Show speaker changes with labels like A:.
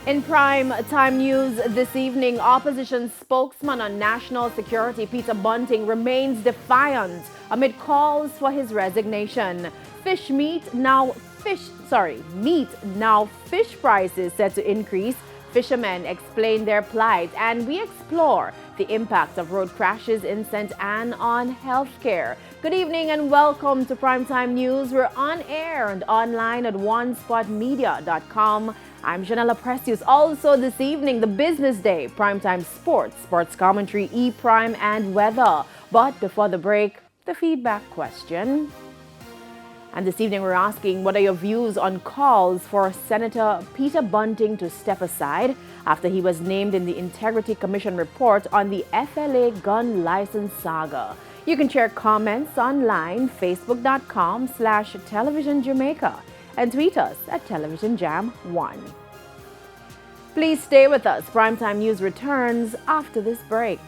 A: In prime time news this evening, opposition spokesman on national security Peter Bunting remains defiant amid calls for his resignation. Meat now fish prices set to increase. Fishermen explain their plight, and we explore the impact of road crashes in St. Anne on healthcare. Good evening and welcome to Primetime News. We're on air and online at onespotmedia.com. I'm Janella Precious. Also this evening, the business day, Primetime sports commentary, E-Prime and weather. But before the break, the feedback question. And this evening, we're asking, what are your views on calls for Senator Peter Bunting to step aside after he was named in the Integrity Commission report on the FLA gun license saga? You can share comments online, facebook.com/televisionjamaica, and tweet us at TelevisionJam1. Please stay with us. Primetime News returns after this break.